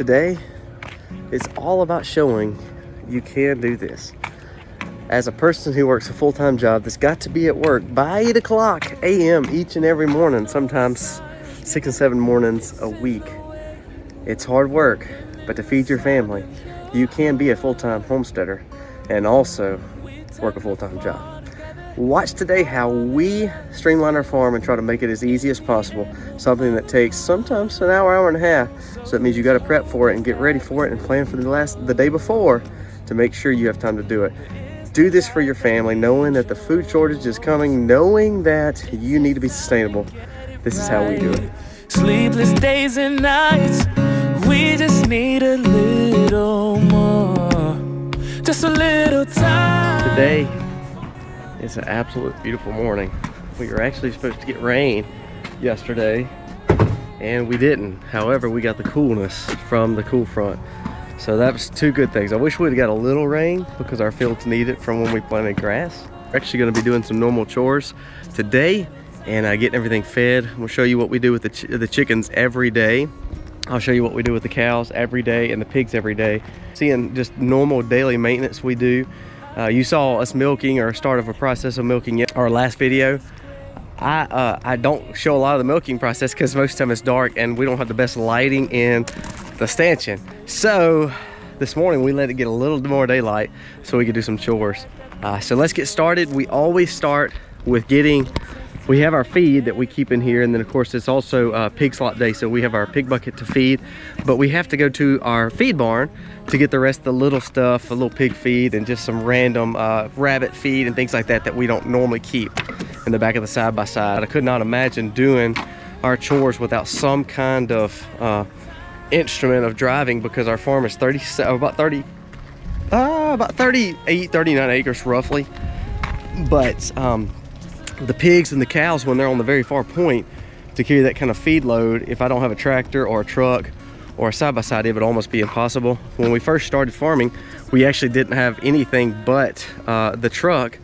Today is all about showing you can do this. As a person who works a full-time job that's got to be at work by 8 o'clock a.m. each and every morning, sometimes 6 and 7 mornings a week. It's hard work, but to feed your family, you can be a full-time homesteader and also work a full-time job. Watch today how we streamline our farm and try to make it as easy as possible. Something that takes sometimes an hour, hour and a half. So that means you got to prep for it and get ready for it and plan for the day before to make sure you have time to do it. Do this for your family, knowing that the food shortage is coming, knowing that you need to be sustainable. This is how we do it. Sleepless days and nights, we just need a little more, just a little time. Today is an absolute beautiful morning. We were actually supposed to get rain yesterday and we didn't. However, we got the coolness from the cool front. So that was two good things. I wish we'd got a little rain because our fields need it from when we planted grass. We're actually gonna be doing some normal chores today and getting everything fed. We'll show you what we do with the chickens every day. I'll show you what we do with the cows every day and the pigs every day. Seeing just normal daily maintenance we do. You saw us milking or start of a process of milking our last video. I don't show a lot of the milking process because most of the time it's dark and we don't have the best lighting in the stanchion. So this morning we let it get a little more daylight so we could do some chores. So let's get started. We always start with we have our feed that we keep in here, and then of course it's also pig slop day, so we have our pig bucket to feed, but we have to go to our feed barn to get the rest of the little stuff, a little pig feed and just some random rabbit feed and things like that that we don't normally keep in the back of the side-by-side. I could not imagine doing our chores without some kind of instrument of driving, because our farm is about 38, 39 acres roughly. But the pigs and the cows, when they're on the very far point, to carry that kind of feed load, if I don't have a tractor or a truck or a side-by-side, it would almost be impossible. When we first started farming, we actually didn't have anything but the truck,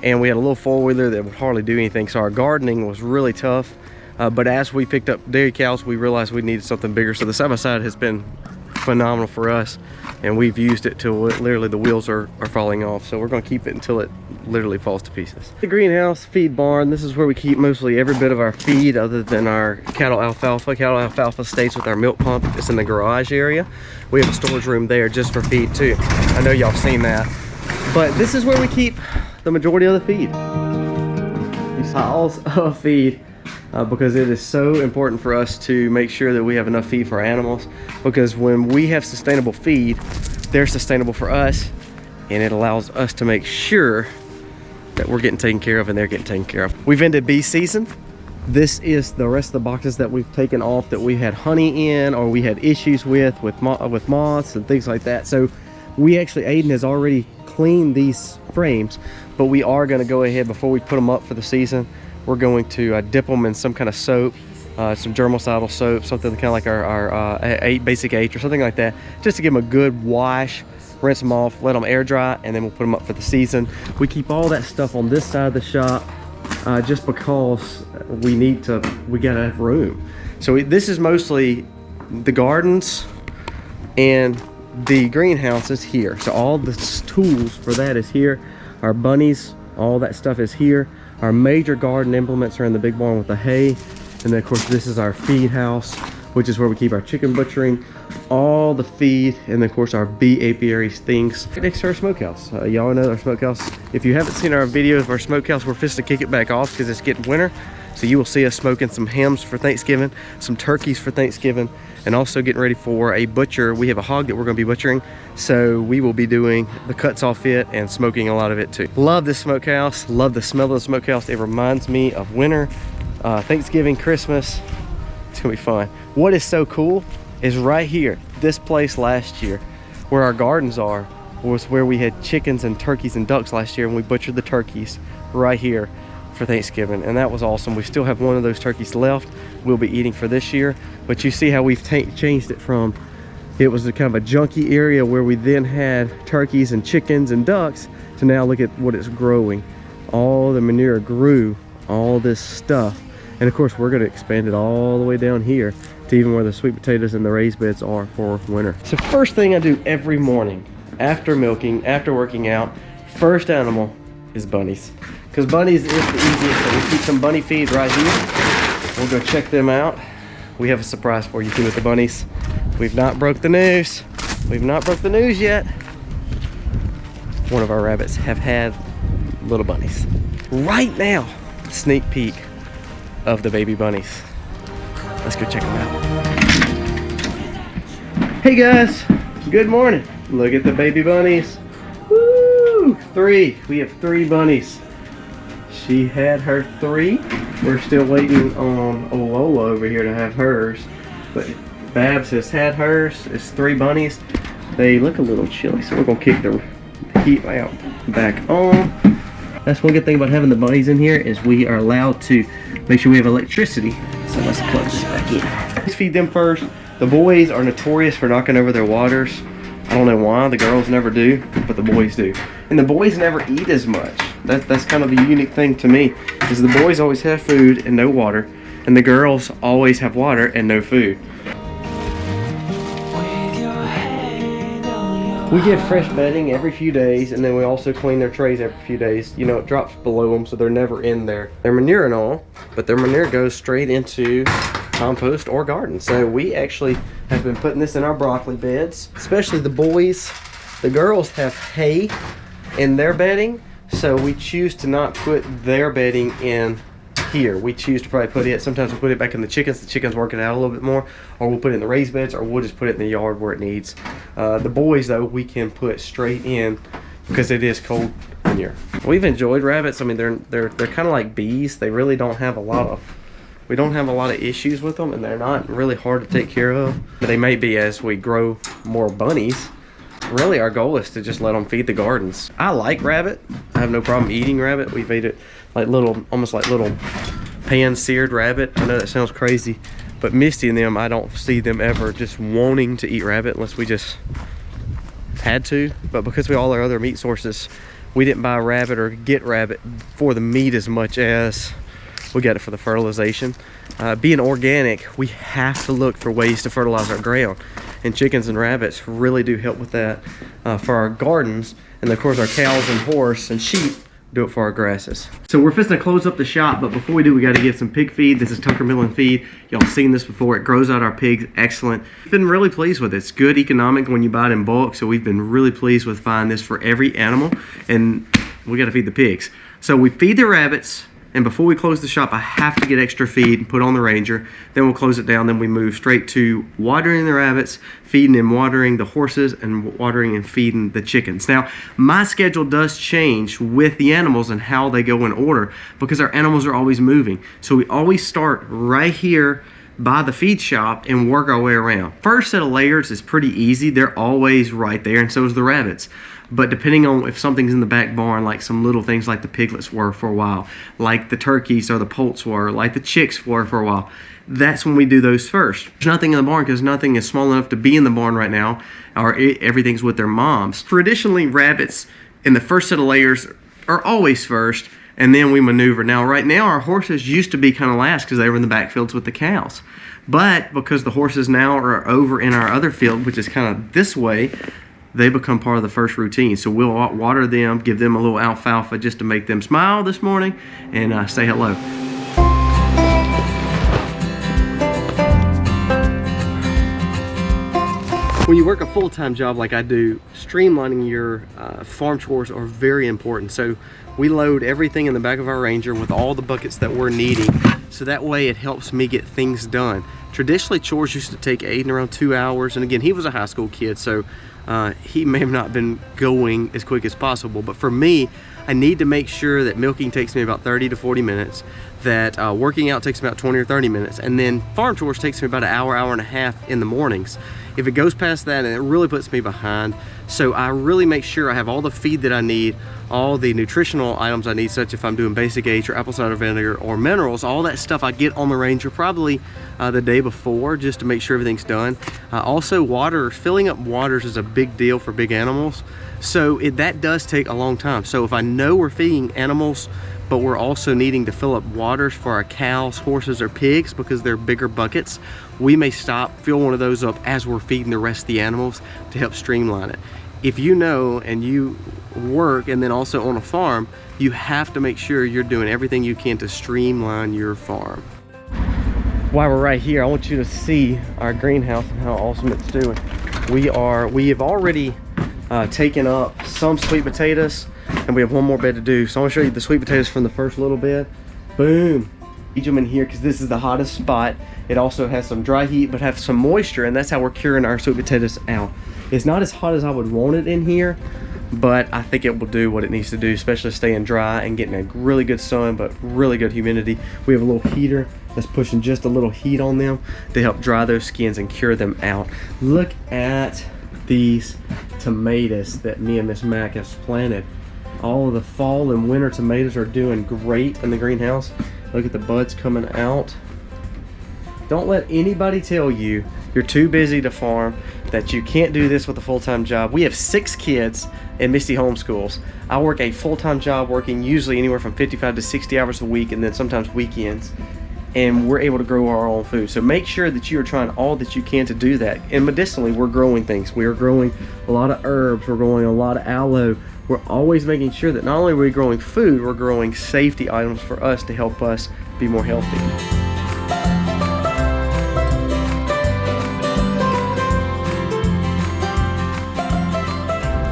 and we had a little four-wheeler that would hardly do anything, so our gardening was really tough. But as we picked up dairy cows, we realized we needed something bigger, so the side-by-side has been phenomenal for us, and we've used it till literally the wheels are falling off. So we're going to keep it until it literally falls to pieces. The greenhouse feed barn, this is where we keep mostly every bit of our feed other than our cattle alfalfa. Cattle alfalfa stays with our milk pump. It's in the garage area. We have a storage room there just for feed too. I know y'all have seen that, but this is where we keep the majority of the feed. These piles of feed. Because it is so important for us to make sure that we have enough feed for our animals, because when we have sustainable feed, they're sustainable for us, and it allows us to make sure that we're getting taken care of and they're getting taken care of. We've ended bee season. This is the rest of the boxes that we've taken off that we had honey in or we had issues with moths and things like that. So we actually, Aiden has already cleaned these frames, but we are going to go ahead before we put them up for the season. We're going to dip them in some kind of soap, some germicidal soap, something kind of like our basic H or something like that, just to give them a good wash, rinse them off, let them air dry, and then we'll put them up for the season. We keep all that stuff on this side of the shop just because we gotta have room. So this is mostly the gardens and the greenhouses here. So all the tools for that is here. Our bunnies, all that stuff is here. Our major garden implements are in the big barn with the hay. And then of course this is our feed house, which is where we keep our chicken butchering, all the feed, and then of course our bee apiary things. Next to our smokehouse. Y'all know our smokehouse. If you haven't seen our videos of our smokehouse, we're fixing to kick it back off because it's getting winter. So you will see us smoking some hams for Thanksgiving, some turkeys for Thanksgiving, and also getting ready for a butcher. We have a hog that we're going to be butchering, so we will be doing the cuts off it and smoking a lot of it too. Love this smokehouse, love the smell of the smokehouse. It reminds me of winter, Thanksgiving, Christmas. It's gonna be fun. What is so cool is right here, this place last year where our gardens are was where we had chickens and turkeys and ducks last year, and we butchered the turkeys right here for Thanksgiving, and that was awesome. We still have one of those turkeys left we'll be eating for this year, but you see how we've changed it from, it was a kind of a junky area where we then had turkeys and chickens and ducks, to now look at what it's growing. All the manure grew all this stuff, and of course we're going to expand it all the way down here to even where the sweet potatoes and the raised beds are for winter. So first thing I do every morning after milking, after working out, first animal is bunnies. Because bunnies is the easiest. So we keep some bunny feed right here. We'll go check them out. We have a surprise for you too with the bunnies. We've not broke the news. We've not broke the news yet. One of our rabbits have had little bunnies. Right now, sneak peek of the baby bunnies. Let's go check them out. Hey guys, good morning. Look at the baby bunnies. Woo! 3. We have 3 bunnies. She had her 3. We're still waiting on Olola over here to have hers. But Babs has had hers. It's 3 bunnies. They look a little chilly, so we're gonna kick the heat out back on. That's one good thing about having the bunnies in here is we are allowed to make sure we have electricity. So let's plug this back in. Let's feed them first. The boys are notorious for knocking over their waters. I don't know why, the girls never do, but the boys do. And the boys never eat as much. That's kind of a unique thing to me, is the boys always have food and no water, and the girls always have water and no food. We get fresh bedding every few days, and then we also clean their trays every few days. You know, it drops below them, so they're never in there. Their manure and all, but their manure goes straight into compost or garden. So we actually have been putting this in our broccoli beds, especially the boys. The girls have hay in their bedding, so we choose to not put their bedding in here. We choose to probably put it, sometimes we'll put it back in the chickens work it out a little bit more, or we'll put it in the raised beds, or we'll just put it in the yard where it needs. The boys though, we can put straight in because it is cold in here. We've enjoyed rabbits. I mean, they're kind of like bees. They really don't have a lot of, we don't have a lot of issues with them, and they're not really hard to take care of. But they may be as we grow more bunnies. Really, our goal is to just let them feed the gardens. I like rabbit. I have no problem eating rabbit. We've ate it like little, almost like little pan-seared rabbit. I know that sounds crazy, but Misty and them, I don't see them ever just wanting to eat rabbit unless we just had to. But because we all our other meat sources, we didn't buy rabbit or get rabbit for the meat as much as we got it for the fertilization. Being organic, we have to look for ways to fertilize our ground, and chickens and rabbits really do help with that for our gardens. And of course our cows and horse and sheep do it for our grasses. So we're fixing to close up the shop, but before we do, we got to get some pig feed. This is Tucker Millen feed. Y'all seen this before. It grows out our pigs excellent. Been really pleased with it. It's good economic when you buy it in bulk, so we've been really pleased with buying this for every animal, and we got to feed the pigs. So we feed the rabbits, and before we close the shop, I have to get extra feed and put on the Ranger. Then we'll close it down. Then we move straight to watering the rabbits, feeding and watering the horses, and watering and feeding the chickens. Now, my schedule does change with the animals and how they go in order because our animals are always moving. So we always start right here by the feed shop and work our way around. First set of layers is pretty easy. They're always right there, and so is the rabbits. But depending on if something's in the back barn, like some little things like the piglets were for a while, like the turkeys or the poults were, like the chicks were for a while, that's when we do those first. There's nothing in the barn because nothing is small enough to be in the barn right now, or everything's with their moms. Traditionally, rabbits in the first set of layers are always first, and then we maneuver. Now, right now, our horses used to be kind of last because they were in the backfields with the cows. But because the horses now are over in our other field, which is kind of this way, they become part of the first routine. So we'll water them, give them a little alfalfa just to make them smile this morning and say hello. When you work a full-time job like I do, streamlining your farm chores are very important. So we load everything in the back of our Ranger with all the buckets that we're needing. So that way it helps me get things done. Traditionally, chores used to take Aiden around 2 hours. And again, he was a high school kid, so he may have not been going as quick as possible. But for me, I need to make sure that milking takes me about 30 to 40 minutes, that working out takes about 20 or 30 minutes, and then farm chores takes me about an hour, hour and a half in the mornings. If it goes past that, it really puts me behind. So I really make sure I have all the feed that I need, all the nutritional items I need, such if I'm doing basic H or apple cider vinegar or minerals, all that stuff I get on the Ranger probably the day before, just to make sure everything's done. Also water, filling up waters is a big deal for big animals. So that does take a long time. So if I know we're feeding animals but we're also needing to fill up waters for our cows, horses, or pigs because they're bigger buckets, we may stop, fill one of those up as we're feeding the rest of the animals to help streamline it. If you know and you work and then also on a farm, you have to make sure you're doing everything you can to streamline your farm. While we're right here, I want you to see our greenhouse and how awesome it's doing. We have already taken up some sweet potatoes, and we have one more bed to do. So I'm gonna show you the sweet potatoes from the first little bed. Boom. Feed them in here because this is the hottest spot. It also has some dry heat but have some moisture, and that's how we're curing our sweet potatoes out. It's not as hot as I would want it in here, but I think it will do what it needs to do, especially staying dry and getting a really good sun but really good humidity. We have a little heater that's pushing just a little heat on them to help dry those skins and cure them out. Look at these tomatoes that me and Miss Mac have planted. All of the fall and winter tomatoes are doing great in the greenhouse. Look at the buds coming out. Don't let anybody tell you you're too busy to farm, that you can't do this with a full-time job. We have 6 kids in Misty homeschools. I work a full-time job working usually anywhere from 55 to 60 hours a week and then sometimes weekends. And we're able to grow our own food. So make sure that you are trying all that you can to do that. And medicinally, we're growing things. We are growing a lot of herbs. We're growing a lot of aloe. We're always making sure that not only are we growing food, we're growing safety items for us to help us be more healthy.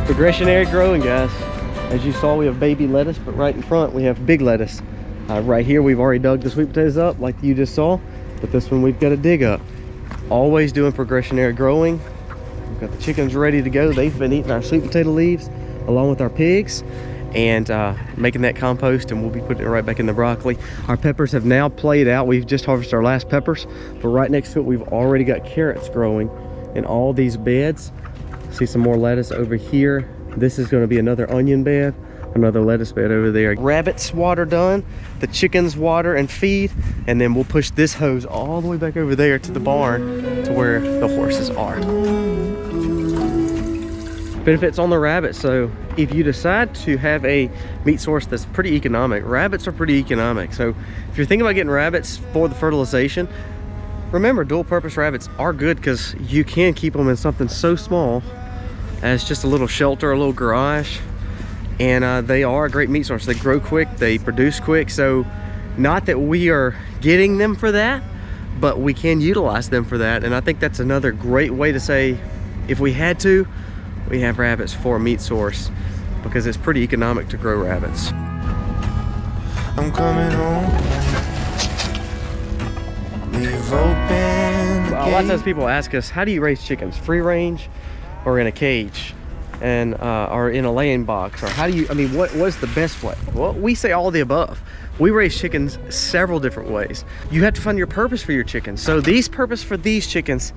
Progressionary growing, guys. As you saw, we have baby lettuce, but right in front we have big lettuce. Right here we've already dug the sweet potatoes up like you just saw, but this one we've got to dig up. Always doing progressionary growing. We've got the chickens ready to go. They've been eating our sweet potato leaves along with our pigs and making that compost, and we'll be putting it right back in the broccoli. Our peppers have now played out. We've just harvested our last peppers, but right next to it we've already got carrots growing in all these beds. See some more lettuce over here. This is going to be another onion bed, another lettuce bed over there. Rabbits water done, the chickens water and feed, and then we'll push this hose all the way back over there to the barn to where the horses are. Benefits on the rabbits. So if you decide to have a meat source that's pretty economic, rabbits are pretty economic. So if you're thinking about getting rabbits for the fertilization, remember dual purpose rabbits are good because you can keep them in something so small as just a little shelter, a little garage, and they are a great meat source. They grow quick, they produce quick. So not that we are getting them for that, but we can utilize them for that. And I think that's another great way to say, if we had to, we have rabbits for a meat source because it's pretty economic to grow rabbits. I'm coming home. Leave open the A lot of times people ask us, how do you raise chickens? Free range or in a cage? And or in a laying box? Or how do you, what's the best way? Well, we say all of the above. We raise chickens several different ways. You have to find your purpose for your chickens. So these purpose for these chickens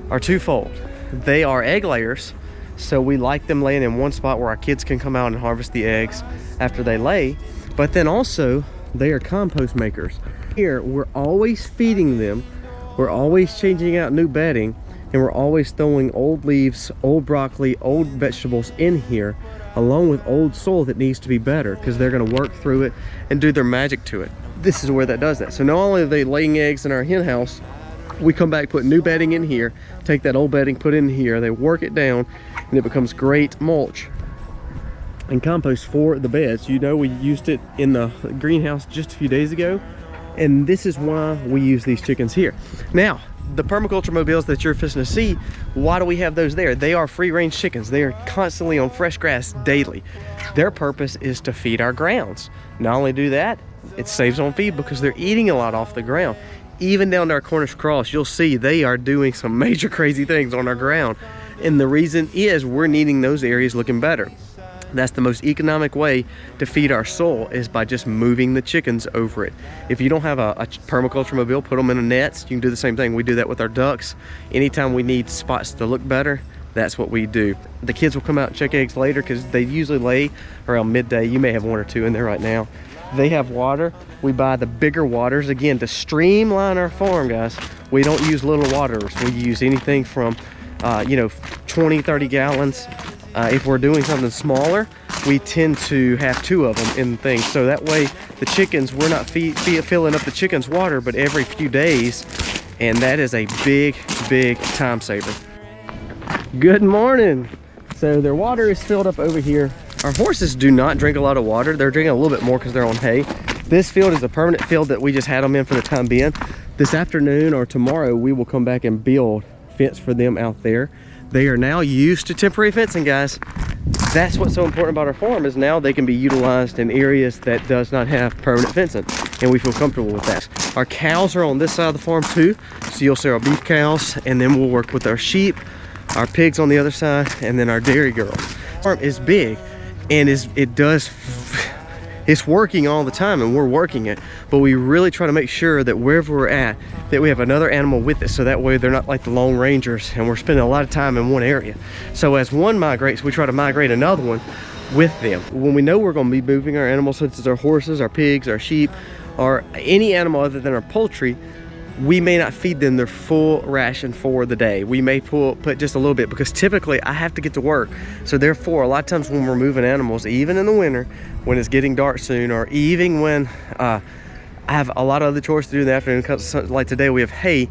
are twofold. They are egg layers. So we like them laying in one spot where our kids can come out and harvest the eggs after they lay. But then also they are compost makers. Here, we're always feeding them. We're always changing out new bedding, and we're always throwing old leaves, old broccoli, old vegetables in here, along with old soil that needs to be better because they're going to work through it and do their magic to it. This is where that does that. So not only are they laying eggs in our hen house, we come back, put new bedding in here, take that old bedding, put in here, they work it down, and it becomes great mulch and compost for the beds. You know, we used it in the greenhouse just a few days ago, and this is why we use these chickens here. Now, the permaculture mobiles that you're fishing to see, why do we have those there? They are free range chickens. They are constantly on fresh grass daily. Their purpose is to feed our grounds. Not only do that, it saves on feed because they're eating a lot off the ground. Even down to our Cornish cross, you'll see they are doing some major crazy things on our ground. And the reason is we're needing those areas looking better. That's the most economic way to feed our soil, is by just moving the chickens over it. If you don't have a permaculture mobile, put them in a nets. You can do the same thing. We do that with our ducks. Anytime we need spots to look better, that's what we do. The kids will come out and check eggs later because they usually lay around midday. You may have one or two in there right now. They have water. We buy the bigger waters, again, to streamline our farm, guys. We don't use little waters. We use anything from 20, 30 gallons. If we're doing something smaller, we tend to have 2 of them in things. So that way the chickens, we're not filling up the chickens' water, but every few days. And that is a big, big time saver. Good morning. So their water is filled up over here. Our horses do not drink a lot of water. They're drinking a little bit more because they're on hay. This field is a permanent field that we just had them in for the time being. This afternoon or tomorrow, we will come back and build fence for them out there. They are now used to temporary fencing, guys. That's what's so important about our farm, is now they can be utilized in areas that does not have permanent fencing, and we feel comfortable with that. Our cows are on this side of the farm too, so you'll see our beef cows, and then we'll work with our sheep, our pigs on the other side, and then our dairy girls. The farm is big, and it's working all the time, and we're working it, but we really try to make sure that wherever we're at, that we have another animal with us, so that way they're not like the Lone Rangers and we're spending a lot of time in one area. So as one migrates, we try to migrate another one with them. When we know we're going to be moving our animals, such as our horses, our pigs, our sheep, or any animal other than our poultry, we may not feed them their full ration for the day. We may put just a little bit, because typically I have to get to work. So therefore, a lot of times when we're moving animals, even in the winter, when it's getting dark soon, or even when I have a lot of other chores to do in the afternoon, like today we have hay,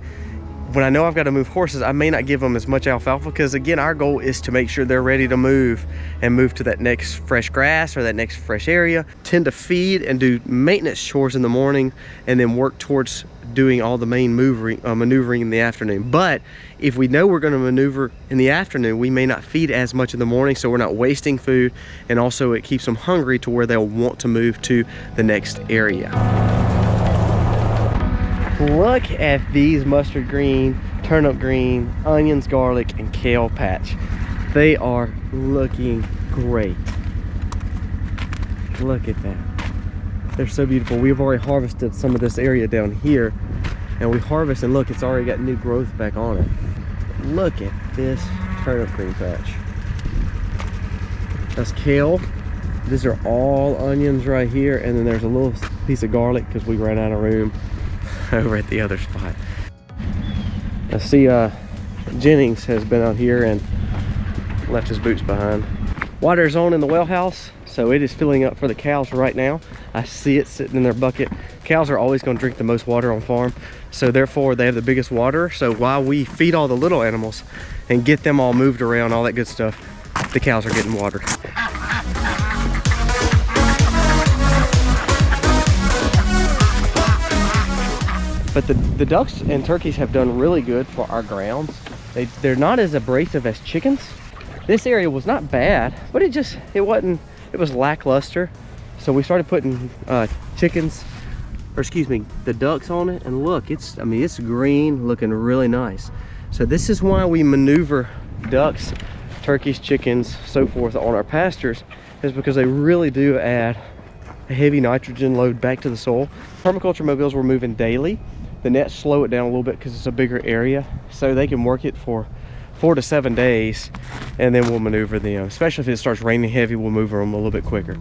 when I know I've got to move horses, I may not give them as much alfalfa, because again, our goal is to make sure they're ready to move and move to that next fresh grass or that next fresh area. Tend to feed and do maintenance chores in the morning, and then work towards doing all the main maneuvering in the afternoon. But if we know we're going to maneuver in the afternoon, we may not feed as much in the morning, so we're not wasting food, and also it keeps them hungry to where they'll want to move to the next area. Look at these mustard green, turnip green, onions, garlic, and kale patch. They are looking great. Look at that. They're so beautiful. We've already harvested some of this area down here, and we harvest, and look, it's already got new growth back on it. Look at this turnip green patch. That's kale. These are all onions right here, and then there's a little piece of garlic because we ran out of room over at the other spot. I see Jennings has been out here and left his boots behind. Water's on in the well house, so it is filling up for the cows right now. I see it sitting in their bucket. Cows are always going to drink the most water on farm, so therefore they have the biggest water. So while we feed all the little animals and get them all moved around, all that good stuff, the cows are getting watered. But the ducks and turkeys have done really good for our grounds. They're not as abrasive as chickens. This area was not bad, but it was lackluster. So we started putting the ducks on it, and look, it's green, looking really nice. So this is why we maneuver ducks, turkeys, chickens, so forth on our pastures, is because they really do add a heavy nitrogen load back to the soil. Permaculture mobiles were moving daily. The nets slow it down a little bit because it's a bigger area, so they can work it for 4 to 7 days, and then we'll maneuver them. Especially if it starts raining heavy, we'll move them a little bit quicker.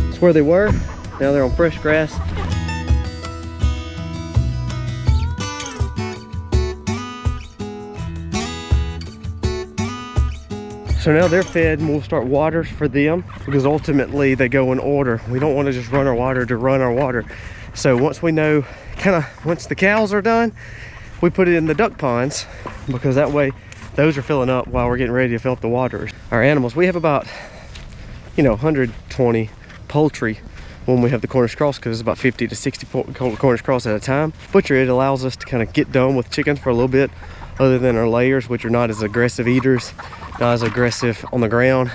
That's where they were. Now they're on fresh grass. So now they're fed, and we'll start waters for them, because ultimately they go in order. We don't want to just run our water to run our water. So once we know, once the cows are done, we put it in the duck ponds, because that way those are filling up while we're getting ready to fill up the waters. Our animals, we have about 120 poultry when we have the Cornish cross, because it's about 50 to 60 Cornish cross at a time. Butcher, it allows us to kind of get done with chickens for a little bit, other than our layers, which are not as aggressive eaters, not as aggressive on the ground,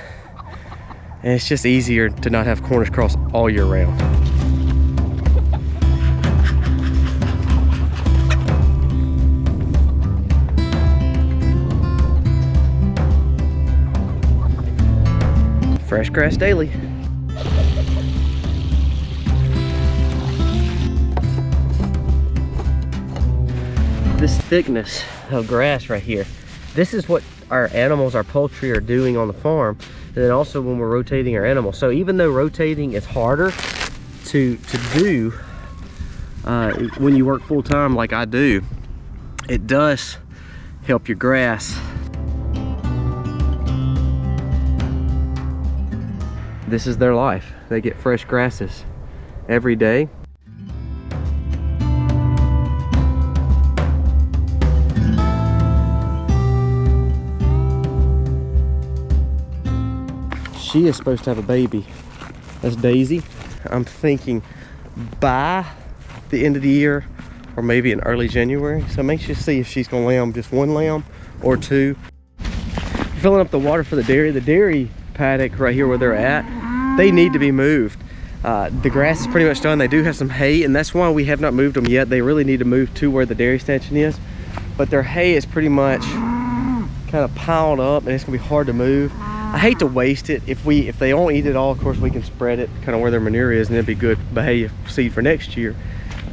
and it's just easier to not have Cornish cross all year round. Fresh grass daily. This thickness of grass right here, this is what our animals, our poultry are doing on the farm, and then also when we're rotating our animals. So even though rotating is harder to do when you work full time like I do, it does help your grass. This is their life. They get fresh grasses every day. She is supposed to have a baby. That's Daisy. I'm thinking by the end of the year or maybe in early January. So make sure to see if she's gonna lamb just one lamb or two. Filling up the water for the dairy paddock right here where they're at, they need to be moved. The grass is pretty much done. They do have some hay, and that's why we have not moved them yet. They really need to move to where the dairy stanchion is, but their hay is pretty much kind of piled up and it's gonna be hard to move. I hate to waste it. If they don't eat it all, of course we can spread it kind of where their manure is, and it'd be good behavior seed for next year.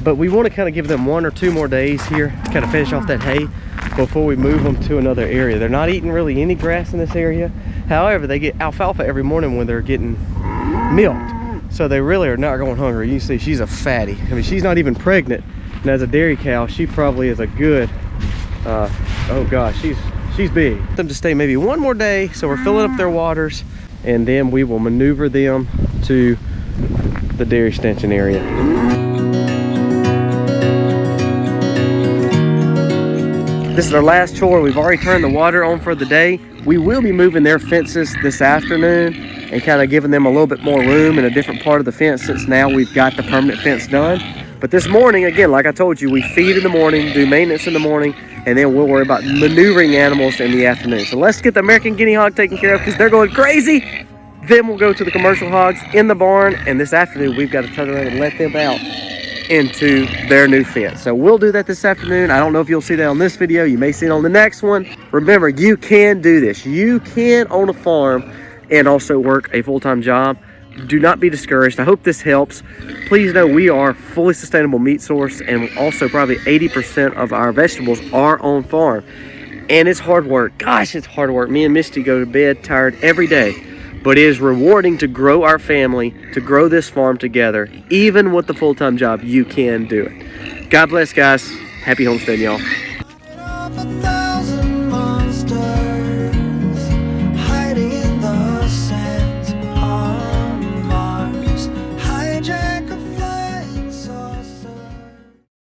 But we want to kind of give them 1 or 2 more days here to kind of finish off that hay before we move them to another area. They're not eating really any grass in this area. However, they get alfalfa every morning when they're getting milked. So they really are not going hungry. You can see she's a fatty. I mean, she's not even pregnant. And as a dairy cow, she probably is a good, oh gosh, she's big. Them to stay maybe 1 more day. So we're filling up their waters, and then we will maneuver them to the dairy stanchion area. This is our last chore. We've already turned the water on for the day. We will be moving their fences this afternoon and kind of giving them a little bit more room in a different part of the fence, since now we've got the permanent fence done. But this morning, again, like I told you, we feed in the morning, do maintenance in the morning, and then we'll worry about maneuvering animals in the afternoon. So let's get the American guinea hog taken care of because they're going crazy. Then we'll go to the commercial hogs in the barn, and this afternoon we've got to turn around and let them out into their new fence. So we'll do that this afternoon. I don't know if you'll see that on this video. You may see it on the next one. Remember, you can do this. You can own a farm and also work a full-time job. Do not be discouraged. I hope this helps. Please know we are a fully sustainable meat source, and also probably 80% of our vegetables are on farm. And it's hard work. Gosh, it's hard work. Me and Misty go to bed tired every day. But it is rewarding to grow our family, to grow this farm together. Even with the full-time job, you can do it. God bless, guys. Happy homesteading, y'all.